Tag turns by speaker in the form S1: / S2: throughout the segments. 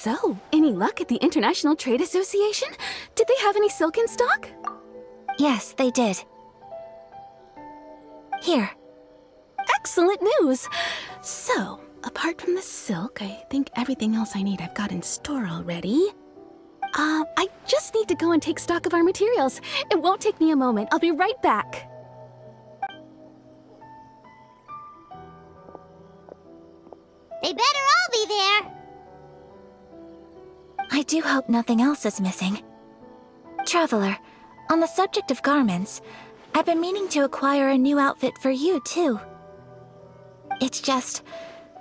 S1: So, any luck at the International Trade Association? Did they have any silk in stock?
S2: Yes, they did. Here.
S1: Excellent news! So, apart from the silk, I think everything else I need I've got in store already. I just need to go and take stock of our materials. It won't take me a moment. I'll be right back.
S3: They better all be there.
S2: I do hope nothing else is missing. Traveler, on the subject of garments, I've been meaning to acquire a new outfit for you, too. It's just,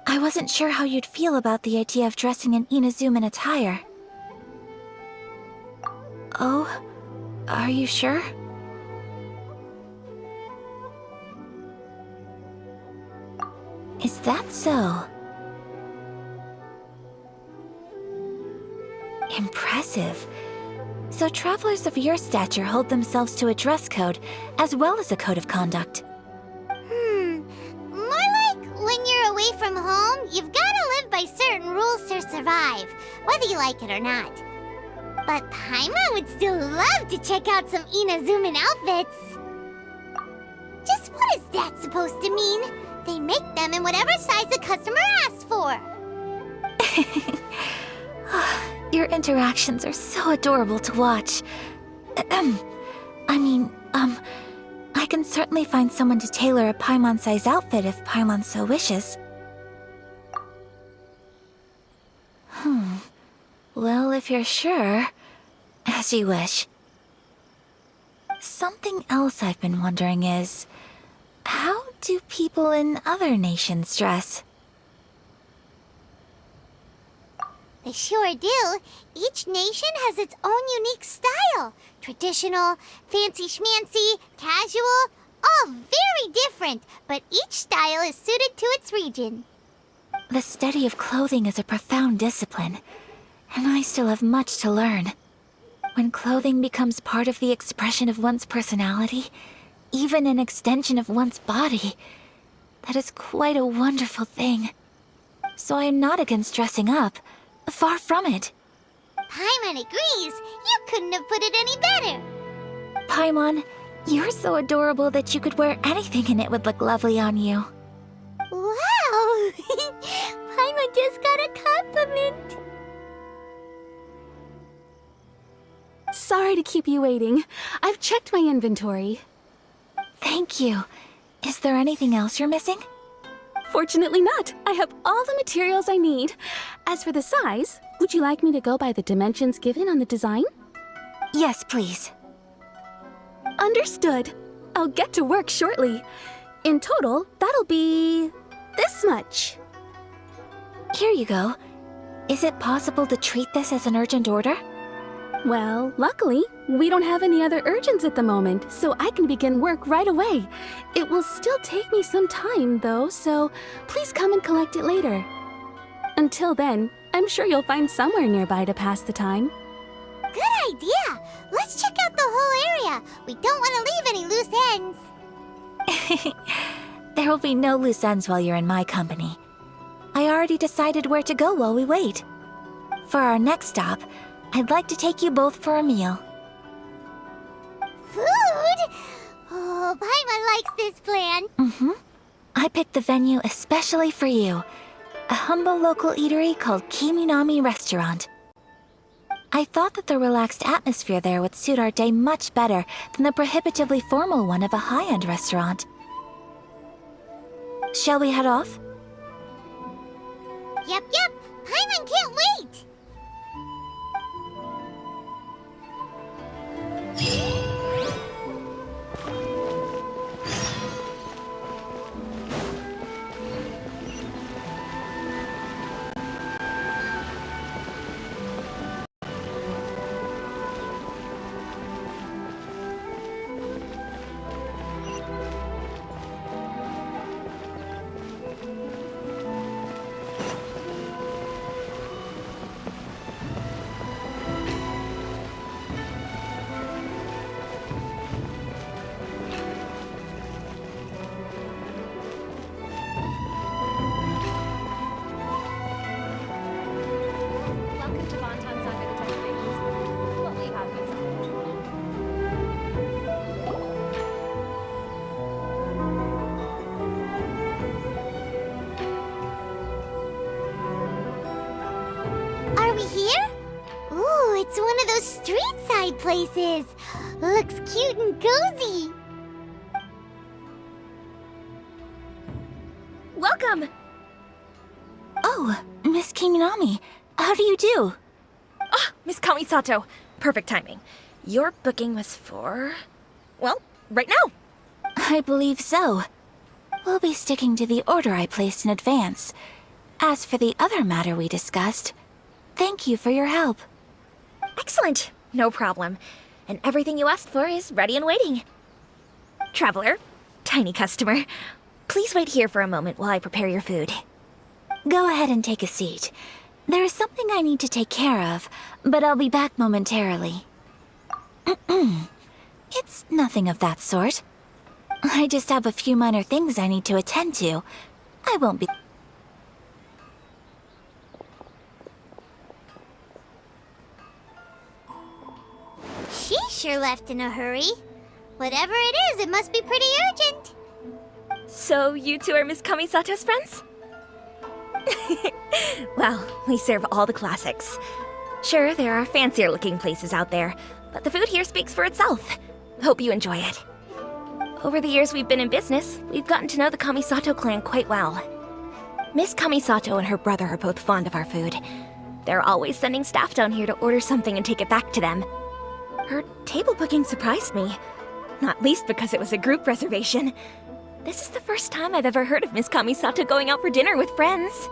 S2: I wasn't sure how you'd feel about the idea of dressing in Inazuman attire. Oh, are you sure? Is that so? Impressive. So travelers of your stature hold themselves to a dress code, as well as a code of conduct.
S3: More like when you're away from home, you've gotta live by certain rules to survive, whether you like it or not. But Paimon would still love to check out some Inazuman outfits. Just what is that supposed to mean? They make them in whatever size the customer asks for.
S2: Your interactions are so adorable to watch. I can certainly find someone to tailor a Paimon-size outfit if Paimon so wishes. Well, if you're sure, as you wish. Something else I've been wondering is, how do people in other nations dress?
S3: They sure do. Each nation has its own unique style. Traditional, fancy schmancy, casual, all very different, but each style is suited to its region.
S2: The study of clothing is a profound discipline, and I still have much to learn. When clothing becomes part of the expression of one's personality, even an extension of one's body, that is quite a wonderful thing. So I am not against dressing up. Far from it.
S3: Paimon agrees. You couldn't have put it any better.
S2: Paimon, you're so adorable that you could wear anything and it would look lovely on you.
S3: Wow! Paimon just got a compliment.
S1: Sorry to keep you waiting. I've checked my inventory.
S2: Thank you. Is there anything else you're missing?
S1: Fortunately not. I have all the materials I need. As for the size, would you like me to go by the dimensions given on the design?
S2: Yes, please.
S1: Understood. I'll get to work shortly. In total, that'll be this much.
S2: Here you go. Is it possible to treat this as an urgent order?
S1: Well, luckily, we don't have any other urgents at the moment, so I can begin work right away. It will still take me some time, though, so please come and collect it later. Until then, I'm sure you'll find somewhere nearby to pass the time.
S3: Good idea! Let's check out the whole area. We don't want to leave any loose ends.
S2: There will be no loose ends while you're in my company. I already decided where to go while we wait. For our next stop, I'd like to take you both for a meal.
S3: Food? Oh, Paimon likes this plan.
S2: I picked the venue especially for you. A humble local eatery called Kiminami Restaurant. I thought that the relaxed atmosphere there would suit our day much better than the prohibitively formal one of a high-end restaurant. Shall we head off?
S3: Yep. Paimon can't wait. place is. Looks cute and cozy.
S1: Welcome!
S2: Oh, Miss Kiminami, how do you do?
S4: Ah, Miss Kamisato. Perfect timing. Your booking was for... well, right now.
S2: I believe so. We'll be sticking to the order I placed in advance. As for the other matter we discussed, thank you for your help.
S4: Excellent. No problem. And everything you asked for is ready and waiting. Traveler, tiny customer, please wait here for a moment while I prepare your food.
S2: Go ahead and take a seat. There is something I need to take care of, but I'll be back momentarily. It's nothing of that sort. I just have a few minor things I need to attend to. I won't be...
S3: She sure left in a hurry. Whatever it is, it must be pretty urgent.
S4: So you two are Miss Kamisato's friends? Well, we serve all the classics. Sure, there are fancier looking places out there, but the food here speaks for itself. Hope you enjoy it. Over the years we've been in business, we've gotten to know the Kamisato clan quite well. Miss Kamisato and her brother are both fond of our food. They're always sending staff down here to order something and take it back to them. Her table booking surprised me, not least because it was a group reservation. This is the first time I've ever heard of Miss Kamisato going out for dinner with friends.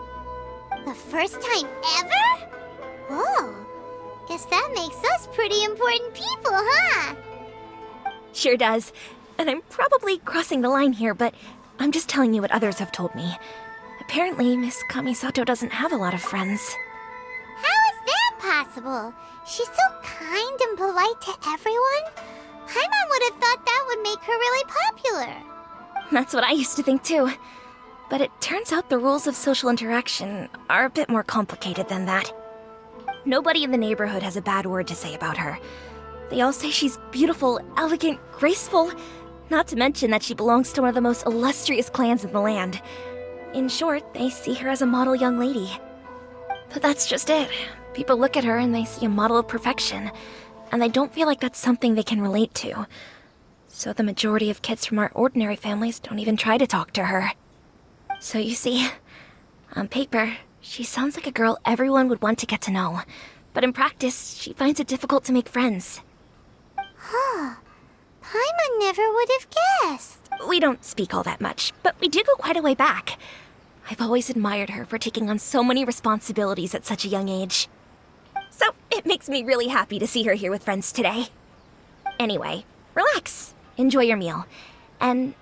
S3: The first time ever? Whoa. Guess that makes us pretty important people, huh?
S4: Sure does. And I'm probably crossing the line here, but I'm just telling you what others have told me. Apparently, Miss Kamisato doesn't have a lot of friends.
S3: How is that possible? She's so kind and polite to everyone. Paimon would have thought that would make her really popular.
S4: That's what I used to think too. But it turns out the rules of social interaction are a bit more complicated than that. Nobody in the neighborhood has a bad word to say about her. They all say she's beautiful, elegant, graceful, not to mention that she belongs to one of the most illustrious clans in the land. In short, they see her as a model young lady. But that's just it. People look at her and they see a model of perfection, and they don't feel like that's something they can relate to. So the majority of kids from our ordinary families don't even try to talk to her. So you see, on paper, she sounds like a girl everyone would want to get to know. But in practice, she finds it difficult to make friends.
S3: Huh. Paimon never would have guessed.
S4: We don't speak all that much, but we do go quite a way back. I've always admired her for taking on so many responsibilities at such a young age. So it makes me really happy to see her here with friends today. Anyway, relax, enjoy your meal, and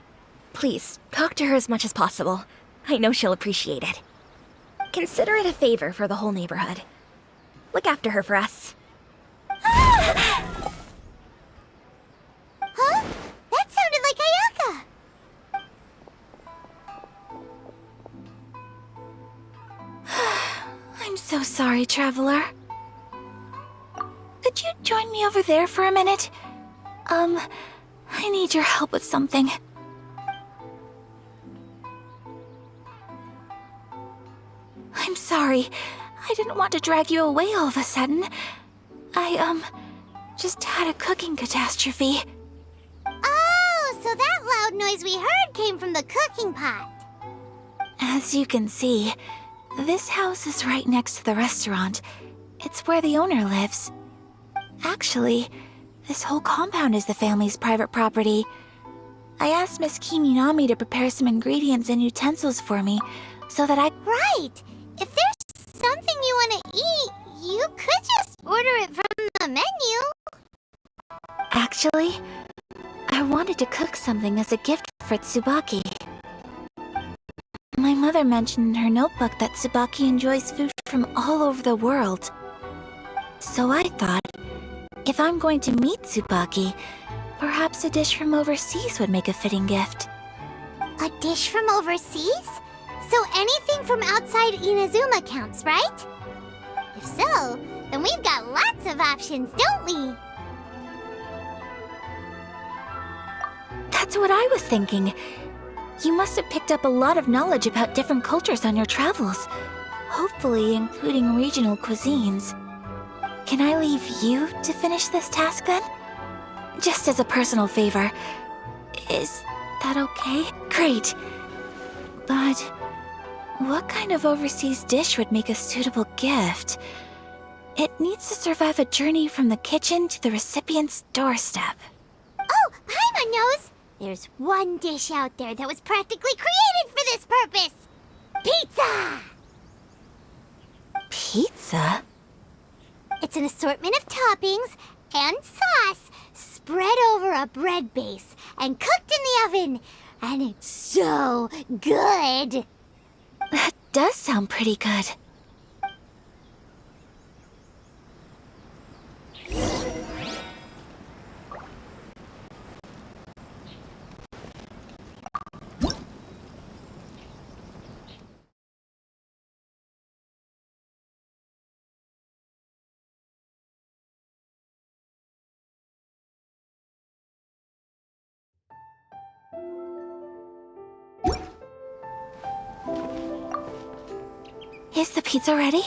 S4: please, talk to her as much as possible. I know she'll appreciate it. Consider it a favor for the whole neighborhood. Look after her for us.
S3: Huh? That sounded like Ayaka.
S2: I'm so sorry, traveler. Could you join me over there for a minute? I need your help with something. I'm sorry. I didn't want to drag you away all of a sudden. I, just had a cooking catastrophe.
S3: Oh, so that loud noise we heard came from the cooking pot.
S2: As you can see, this house is right next to the restaurant. It's where the owner lives. Actually, this whole compound is the family's private property. I asked Miss Kiminami to prepare some ingredients and utensils for me, so that I...
S3: Right. If there's something you want to eat, you could just order it from the menu.
S2: Actually, I wanted to cook something as a gift for Tsubaki. My mother mentioned in her notebook that Tsubaki enjoys food from all over the world. So I thought, if I'm going to meet Tsubaki, perhaps a dish from overseas would make a fitting gift.
S3: A dish from overseas? So anything from outside Inazuma counts, right? If so, then we've got lots of options, don't we?
S2: That's what I was thinking. You must have picked up a lot of knowledge about different cultures on your travels, hopefully including regional cuisines. Can I leave you to finish this task then? just as a personal favor. Is that okay? Great. But what kind of overseas dish would make a suitable gift? It needs to survive a journey from the kitchen to the recipient's doorstep.
S3: Oh, Paimon knows! There's one dish out there that was practically created for this purpose! Pizza!
S2: Pizza?
S3: It's an assortment of toppings and sauce spread over a bread base and cooked in the oven. And it's so good!
S2: That does sound pretty good. Is the pizza ready?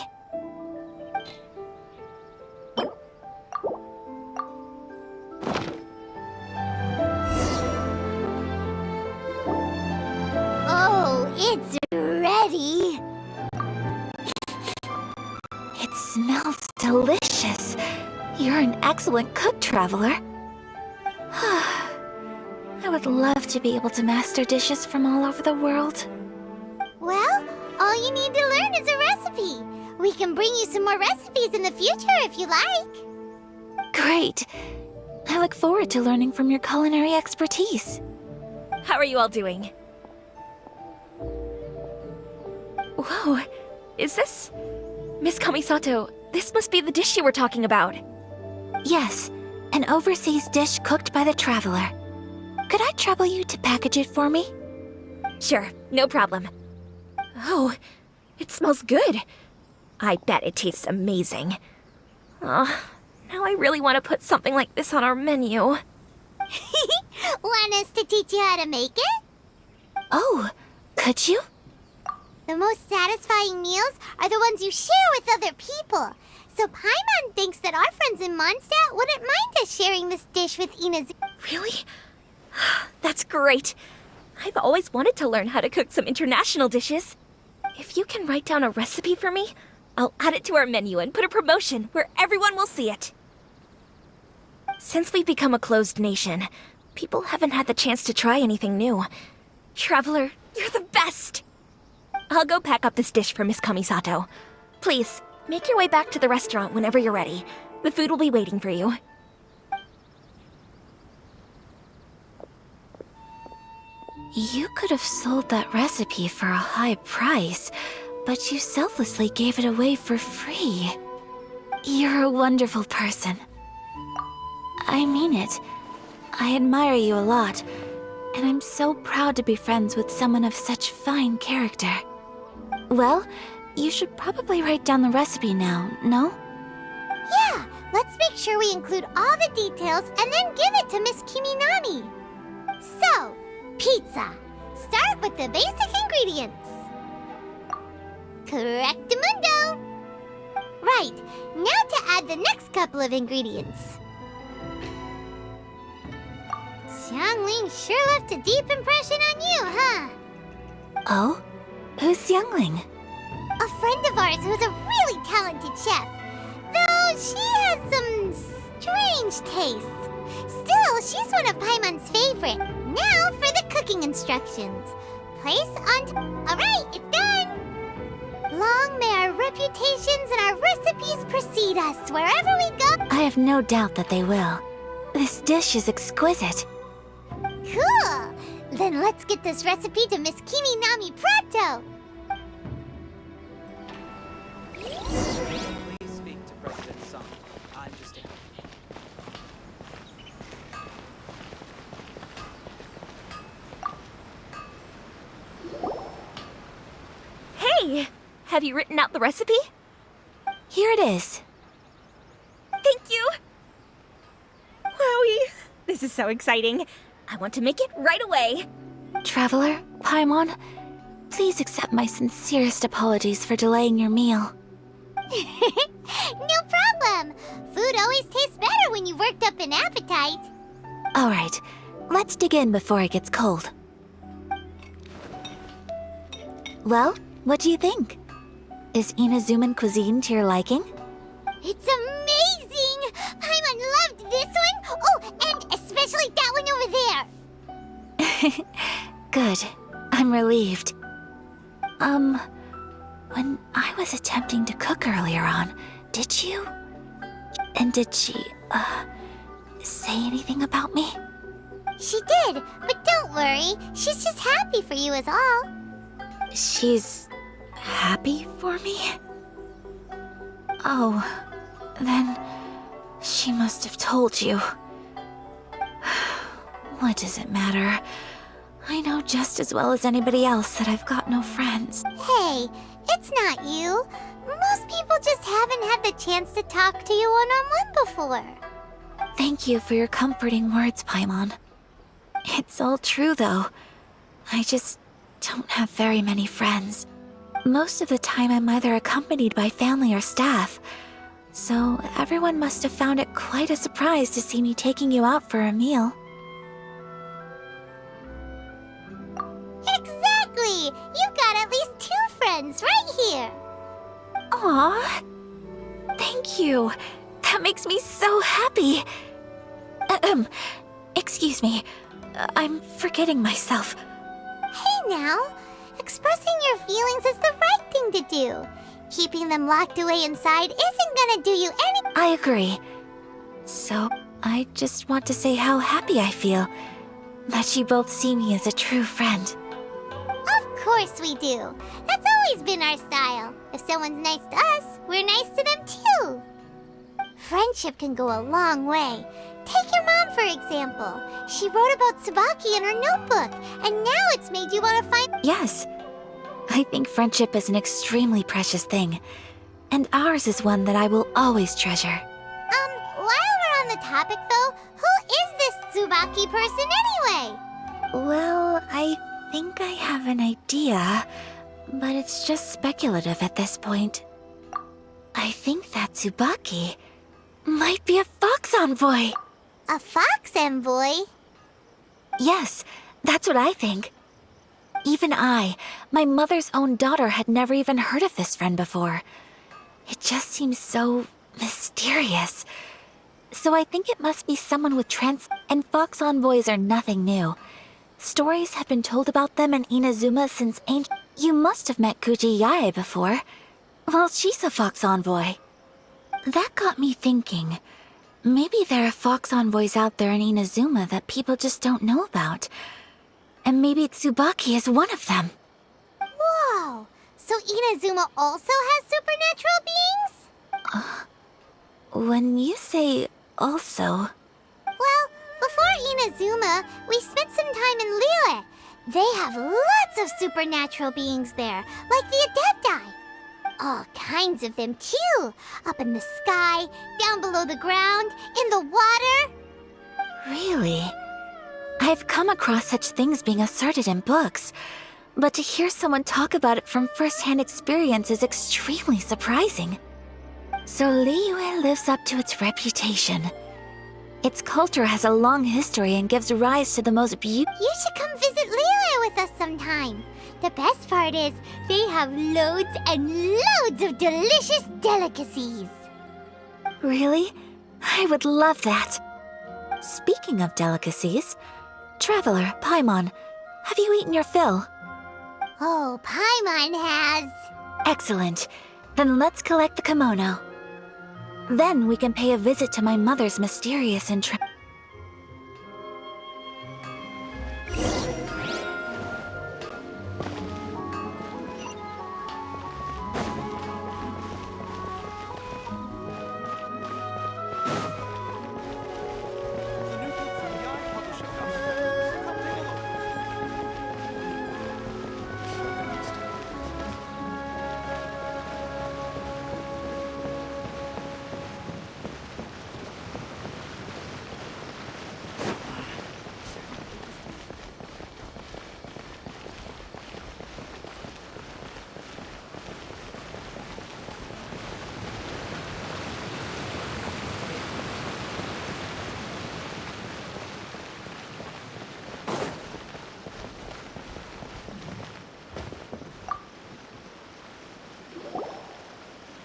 S3: Oh, it's ready!
S2: It smells delicious. You're an excellent cook, Traveler. I would love to be able to master dishes from all over the world.
S3: Well, all you need to learn is a recipe. We can bring you some more recipes in the future if you like.
S2: Great. I look forward to learning from your culinary expertise.
S4: How are you all doing? Whoa, is this... Miss Kamisato, this must be the dish you were talking about.
S2: Yes, an overseas dish cooked by the Traveler. Could I trouble you to package it for me?
S4: Sure, no problem. Oh, it smells good. I bet it tastes amazing. Oh, now I really want to put something like this on our menu.
S3: Want us to teach you how to make it?
S2: Oh, could you?
S3: The most satisfying meals are the ones you share with other people. So Paimon thinks that our friends in Mondstadt wouldn't mind us sharing this dish with Inazu.
S4: Really? That's great. I've always wanted to learn how to cook some international dishes. If you can write down a recipe for me, I'll add it to our menu and put a promotion where everyone will see it. Since we've become a closed nation, people haven't had the chance to try anything new. Traveler, you're the best! I'll go pack up this dish for Miss Kamisato. Please, make your way back to the restaurant whenever you're ready. The food will be waiting for you.
S2: You could have sold that recipe for a high price, but you selflessly gave it away for free. You're a wonderful person. I mean it. I admire you a lot, and I'm so proud to be friends with someone of such fine character. Well, you should probably write down the recipe now, no?
S3: Yeah, let's make sure we include all the details and then give it to Miss Kiminami. So, pizza. Start with the basic ingredients. Correctamundo. Right, now to add the next couple of ingredients. Xiangling sure left a deep impression on you, huh?
S2: Oh? Who's Youngling?
S3: A friend of ours who's a really talented chef. Though she has some strange tastes. Still, she's one of Paimon's favorite. Now for the cooking instructions. Place on... Alright, it's done! Long may our reputations and our recipes precede us wherever we go.
S2: I have no doubt that they will. This dish is exquisite.
S3: Cool! Then let's get this recipe to Miss Kiminami pronto!
S5: Please speak to President Sung. I'm just in.
S4: Hey! Have you written out the recipe?
S2: Here it is.
S4: Thank you! Wowie! This is so exciting. I want to make it right away.
S2: Traveler, Paimon, please accept my sincerest apologies for delaying your meal.
S3: No problem! Food always tastes better when you've worked up an appetite.
S2: All right, let's dig in before it gets cold. Well, what do you think? Is Inazuman cuisine to your liking?
S3: It's amazing! Paimon loved this one! Oh, and especially that one over there!
S2: Good. I'm relieved. When I was attempting to cook earlier on, did you? And did she, say anything about me?
S3: She did, but don't worry. She's just happy for you is all.
S2: She's happy for me? Oh, then she must have told you. What does it matter? I know just as well as anybody else that I've got no friends.
S3: Hey, it's not you. Most people just haven't had the chance to talk to you one-on-one before.
S2: Thank you for your comforting words, Paimon. It's all true, though. I just don't have very many friends. Most of the time I'm either accompanied by family or staff, so everyone must have found it quite a surprise to see me taking you out for a meal.
S3: Exactly! You've got at least 2 friends right here.
S2: Aw, thank you. That makes me so happy. Excuse me. I'm forgetting myself.
S3: Hey now, expressing your feelings is the right thing to do. Keeping them locked away inside isn't gonna do you any—
S2: I agree. So, I just want to say how happy I feel that you both see me as a true friend.
S3: Of course we do. That's always been our style. If someone's nice to us, we're nice to them too. Friendship can go a long way. Take your mom, for example. She wrote about Tsubaki in her notebook, and now it's made you want to find—
S2: Yes, I think friendship is an extremely precious thing, and ours is one that I will always treasure.
S3: While we're on the topic though, who is this Tsubaki person anyway?
S2: Well, I think I have an idea, but it's just speculative at this point. I think that Tsubaki might be a fox envoy.
S3: A fox envoy?
S2: Yes, that's what I think. Even I, my mother's own daughter, had never even heard of this friend before. It just seems so mysterious. So I think it must be someone with and fox envoys are nothing new. Stories have been told about them in Inazuma since ancient— You must have met Kuji Yae before. Well, she's a fox envoy. That got me thinking. Maybe there are fox envoys out there in Inazuma that people just don't know about. And maybe Tsubaki is one of them.
S3: Whoa! So Inazuma also has supernatural beings?
S2: When you say also...
S3: Well, before Inazuma, we spent some time in Liyue. They have lots of supernatural beings there, like the Adepti. All kinds of them too. Up in the sky, down below the ground, in the water.
S2: Really? I've come across such things being asserted in books, but to hear someone talk about it from first-hand experience is extremely surprising. So Liyue lives up to its reputation. Its culture has a long history and gives rise to the most beautiful—
S3: You should come visit Liyue with us sometime. The best part is, they have loads and loads of delicious delicacies.
S2: Really? I would love that. Speaking of delicacies, Traveler, Paimon, have you eaten your fill?
S3: Oh, Paimon has.
S2: Excellent. Then let's collect the kimono. Then we can pay a visit to my mother's mysterious and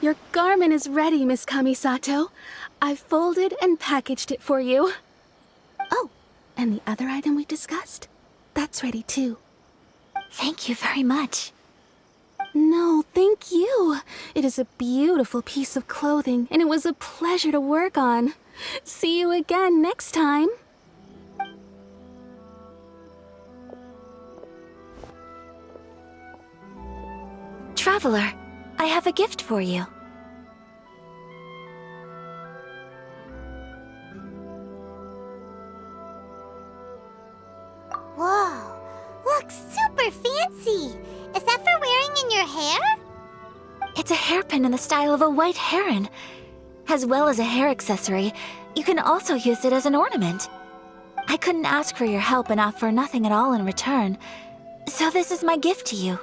S1: Your garment is ready, Miss Kamisato. I've folded and packaged it for you. Oh, and the other item we discussed? That's ready too.
S2: Thank you very much.
S1: No, thank you. It is a beautiful piece of clothing, and it was a pleasure to work on. See you again next time.
S2: Traveler, I have a gift for you.
S3: Whoa, looks super fancy. Is that for wearing in your hair?
S2: It's a hairpin in the style of a white heron. As well as a hair accessory, you can also use it as an ornament. I couldn't ask for your help and offer nothing at all in return, so this is my gift to you.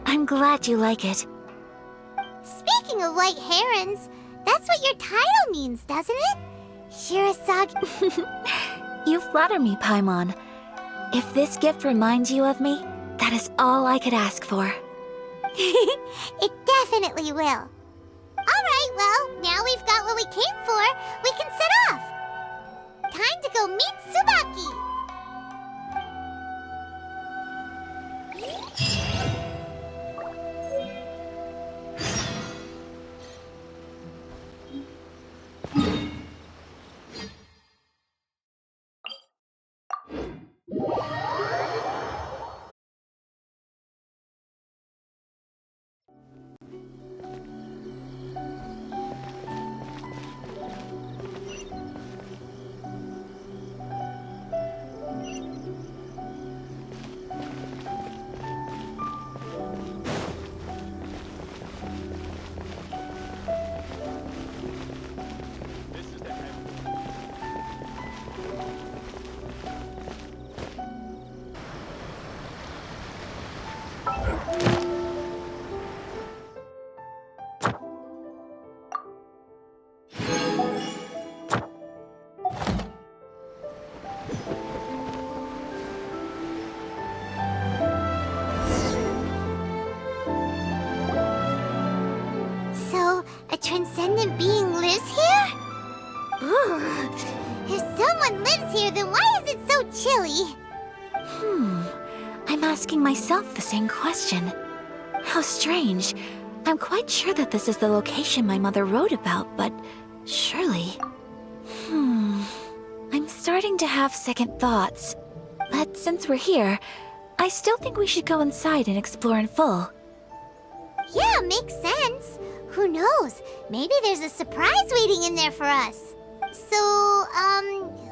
S2: I'm glad you like it.
S3: Speaking of white herons, that's what your title means, doesn't it? Shirasagi.
S2: You flatter me, Paimon. If this gift reminds you of me, that is all I could ask for.
S3: It definitely will. Alright, well, now we've got what we came for, we can set off. Time to go meet Tsubaki. So, a transcendent being lives here? Ugh. If someone lives here, then why is it so chilly?
S2: I'm asking myself the same question. How strange. I'm quite sure that this is the location my mother wrote about, but surely... I'm starting to have second thoughts. But since we're here, I still think we should go inside and explore in full.
S3: Yeah, makes sense. Who knows? Maybe there's a surprise waiting in there for us. So,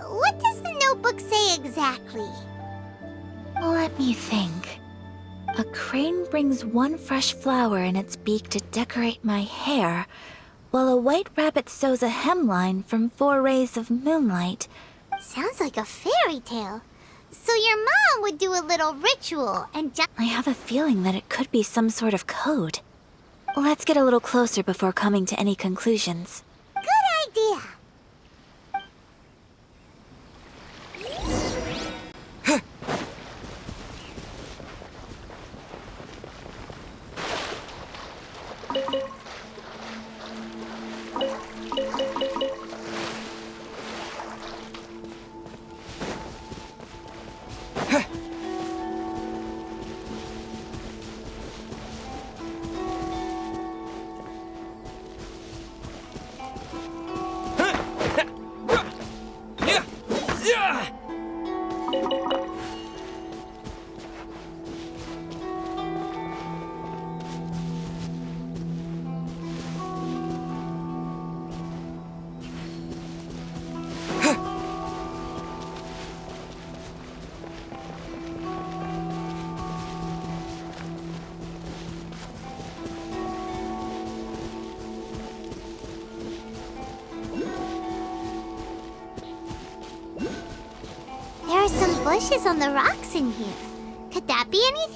S3: what does the notebook say exactly?
S2: Let me think. A crane brings one fresh flower in its beak to decorate my hair, while a white rabbit sews a hemline from 4 rays of moonlight.
S3: Sounds like a fairy tale. So your mom would do a little ritual and
S2: I have a feeling that it could be some sort of code. Let's get a little closer before coming to any conclusions.
S3: Good idea. There are some bushes on the rocks in here. Could that be anything?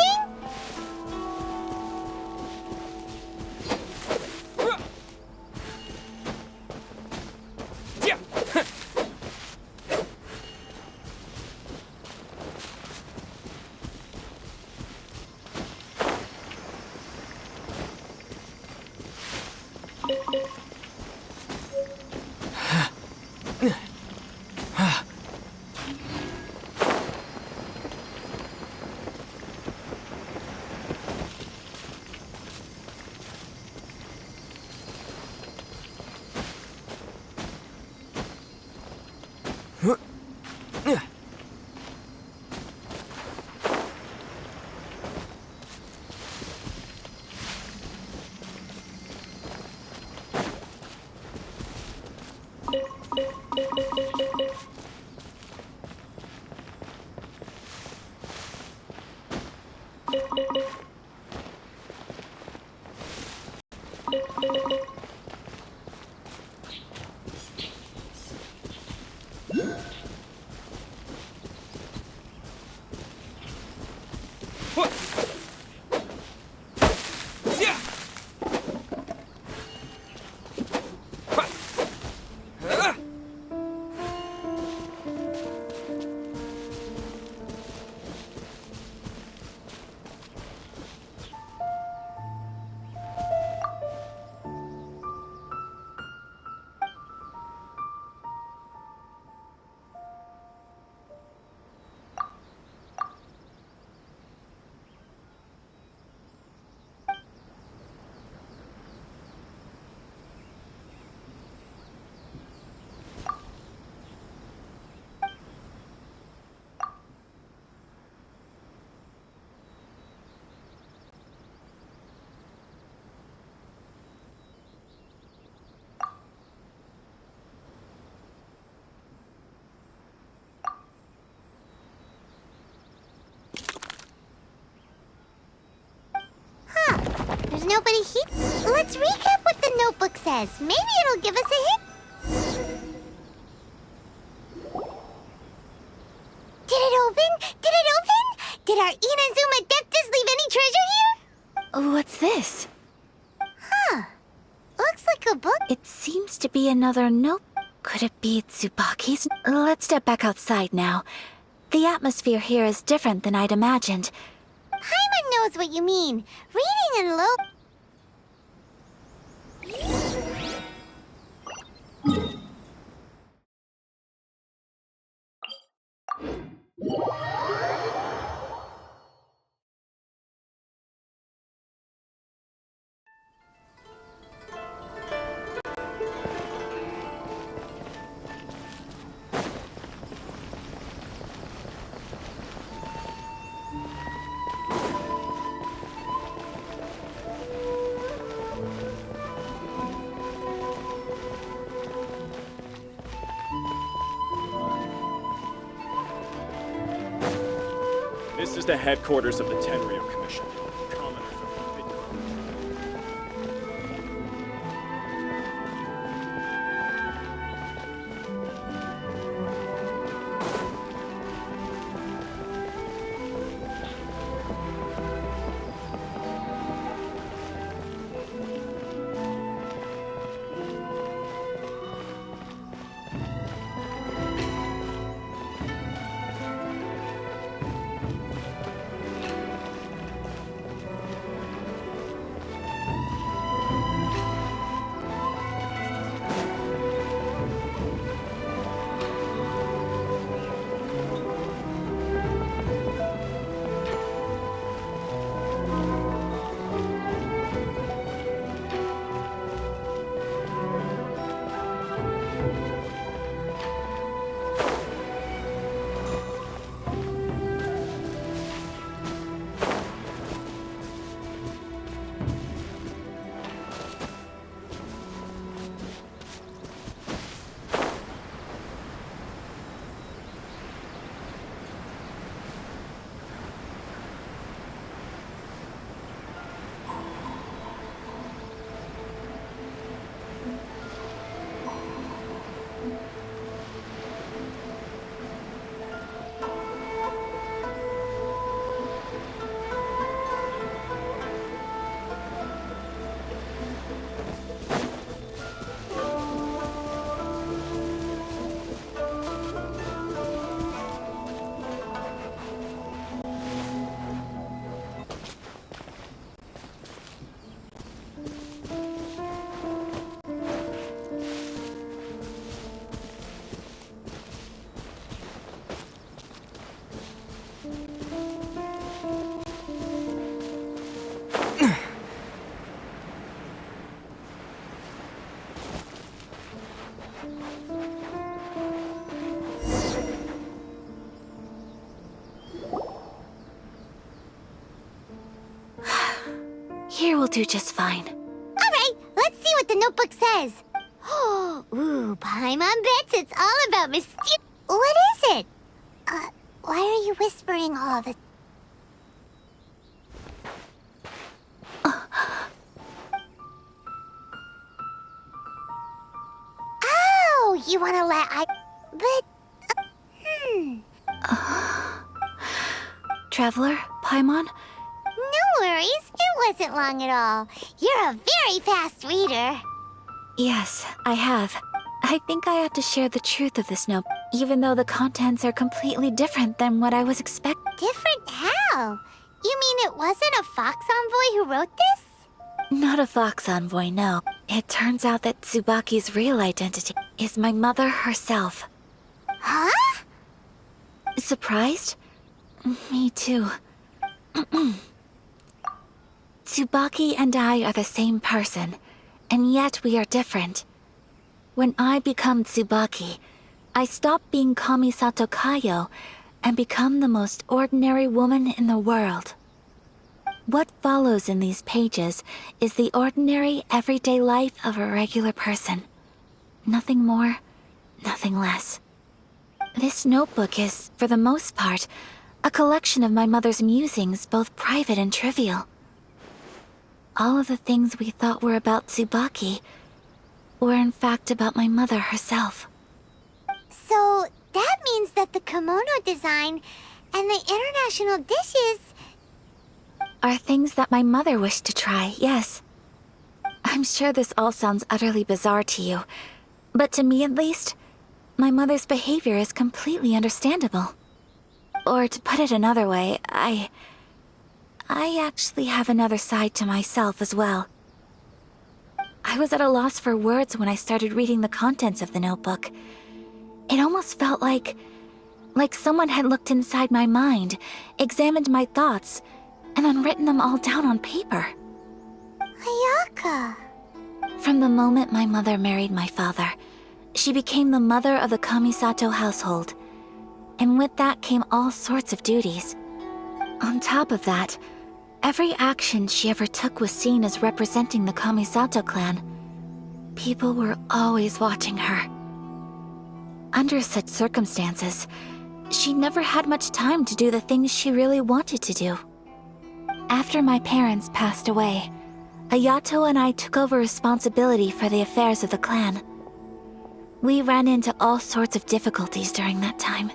S3: there's nobody here. Let's recap what the notebook says. Maybe it'll give us a hint. Did it open? Did it open? Did our Inazuma Adeptus leave any treasure here?
S2: What's this?
S3: Huh. Looks like a book.
S2: It seems to be another note. Could it be Tsubaki's? Let's step back outside now. The atmosphere here is different than I'd imagined.
S3: Paimon knows what you mean. Reading in low...
S6: This is the headquarters of the Tenryo Commission. Commoners are forbidden.
S2: Here will do just fine.
S3: Alright, let's see what the notebook says. Ooh, Paimon bets it's all about mysterious... What is it? Why are you whispering all the... Oh, you wanna let I... But...
S2: Traveler, Paimon?
S3: No worries, it wasn't long at all. You're a very fast reader.
S2: Yes, I have. I think I have to share the truth of this note, even though the contents are completely different than what I was expecting.
S3: Different how? You mean it wasn't a Fox Envoy who wrote this?
S2: Not a Fox Envoy, no. It turns out that Tsubaki's real identity is my mother herself.
S3: Huh?
S2: Surprised? Me too. Tsubaki and I are the same person, and yet we are different. When I become Tsubaki, I stop being Kamisato Kayo and become the most ordinary woman in the world. What follows in these pages is the ordinary, everyday life of a regular person. Nothing more, nothing less. This notebook is, for the most part, a collection of my mother's musings, both private and trivial. all of the things we thought were about Tsubaki were in fact about my mother herself.
S3: So that means that the kimono design and the international dishes...
S2: Are things that my mother wished to try, yes. I'm sure this all sounds utterly bizarre to you, but to me at least, my mother's behavior is completely understandable. Or to put it another way, I actually have another side to myself as well. I was at a loss for words when I started reading the contents of the notebook. It almost felt like someone had looked inside my mind, examined my thoughts, and then written them all down on paper.
S3: Ayaka.
S2: From the moment my mother married my father, she became the mother of the Kamisato household. And with that came all sorts of duties. On top of that, every action she ever took was seen as representing the Kamisato clan. People were always watching her. Under such circumstances, she never had much time to do the things she really wanted to do. After my parents passed away, Ayato and I took over responsibility for the affairs of the clan. We ran into all sorts of difficulties during that time.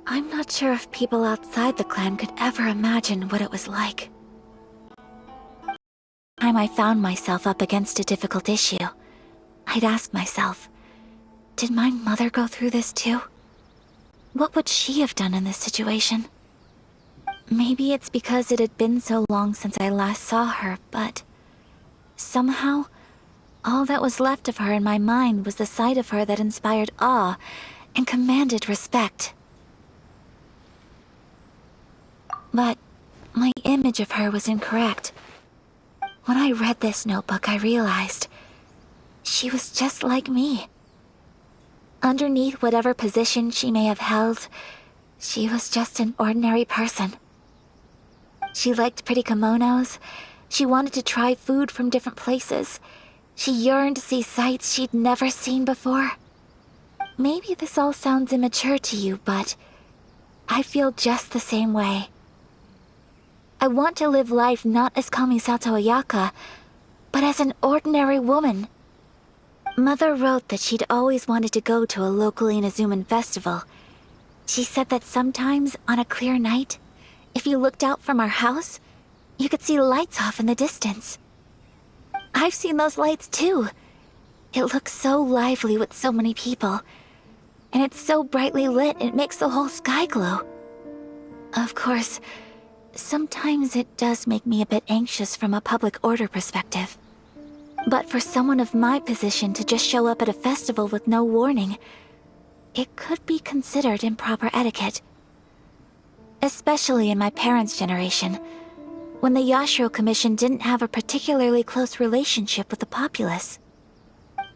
S2: I'm not sure if people outside the clan could ever imagine what it was like. Time I found myself up against a difficult issue, I'd ask myself, did my mother go through this too? What would she have done in this situation? Maybe it's because it had been so long since I last saw her, but somehow, all that was left of her in my mind was the side of her that inspired awe and commanded respect. But my image of her was incorrect. When I read this notebook, I realized she was just like me. Underneath whatever position she may have held, she was just an ordinary person. She liked pretty kimonos. She wanted to try food from different places. She yearned to see sights she'd never seen before. Maybe this all sounds immature to you, but I feel just the same way. I want to live life not as Kamisato Ayaka, but as an ordinary woman. Mother wrote that she'd always wanted to go to a local Inazuman festival. She said that sometimes, on a clear night, if you looked out from our house, you could see lights off in the distance. I've seen those lights too. It looks so lively with so many people. And it's so brightly lit, it makes the whole sky glow. Of course, sometimes it does make me a bit anxious from a public order perspective. But for someone of my position to just show up at a festival with no warning, it could be considered improper etiquette. Especially in my parents' generation, when the Yashiro Commission didn't have a particularly close relationship with the populace.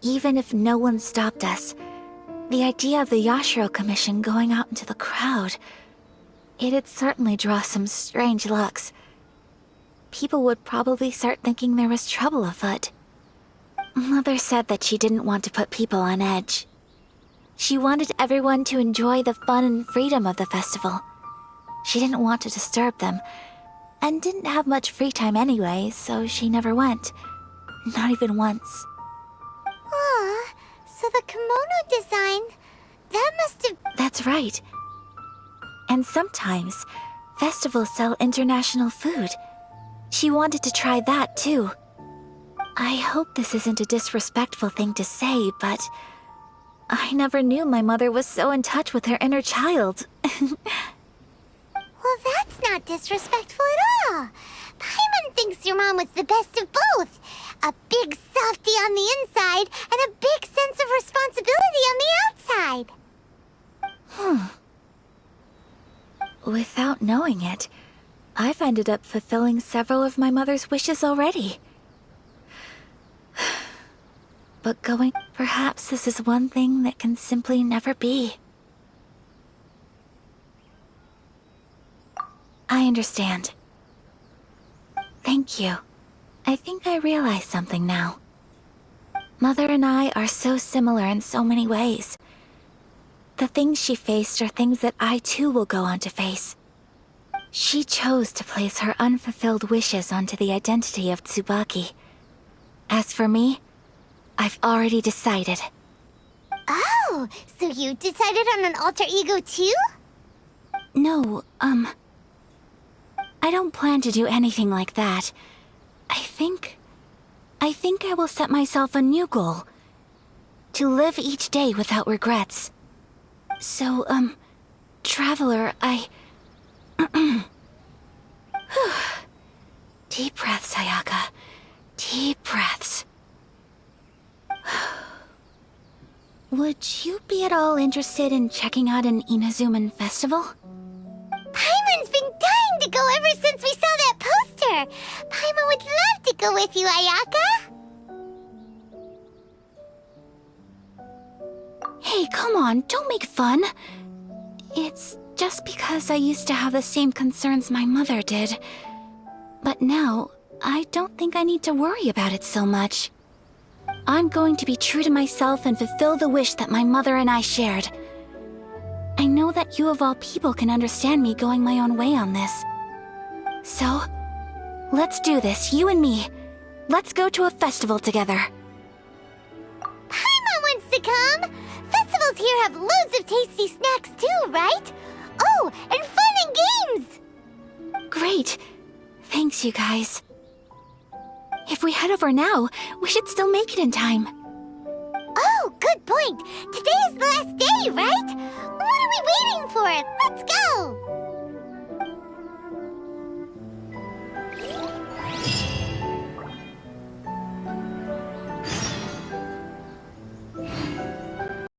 S2: Even if no one stopped us, the idea of the Yashiro Commission going out into the crowd, it'd certainly draw some strange looks. People would probably start thinking there was trouble afoot. Mother said that she didn't want to put people on edge. She wanted everyone to enjoy the fun and freedom of the festival. She didn't want to disturb them, and didn't have much free time anyway, so she never went. Not even once.
S3: Aw, so the kimono design, that must have...
S2: That's right. And sometimes, festivals sell international food. She wanted to try that too. I hope this isn't a disrespectful thing to say, but I never knew my mother was so in touch with her inner child.
S3: Well, that's not disrespectful at all. Paimon thinks your mom was the best of both. A big softie on the inside and a big sense of responsibility on the outside.
S2: Without knowing it, I've ended up fulfilling several of my mother's wishes already. But perhaps this is one thing that can simply never be. I understand. Thank you. I think I realize something now. Mother and I are so similar in so many ways. The things she faced are things that I too will go on to face. She chose to place her unfulfilled wishes onto the identity of Tsubaki. As for me, I've already decided.
S3: Oh, so you decided on an alter ego too?
S2: No, I don't plan to do anything like that. I think I will set myself a new goal. To live each day without regrets. So, Traveler, Deep breaths, Ayaka. Deep breaths. Would you be at all interested in checking out an Inazuman festival?
S3: Paimon's been dying to go ever since we saw that poster. Paimon would love to go with you, Ayaka.
S2: Hey, come on, don't make fun. It's just because I used to have the same concerns my mother did. But now, I don't think I need to worry about it so much. I'm going to be true to myself and fulfill the wish that my mother and I shared. I know that you of all people can understand me going my own way on this. So, let's do this, you and me. Let's go to a festival together.
S3: Paimon wants to come. Festivals here have loads of tasty snacks too, right? Oh, and fun and games!
S2: Great. Thanks, you guys. If we head over now, we should still make it in time.
S3: Oh, good point. Today is the last day, right? What are we waiting for? Let's go!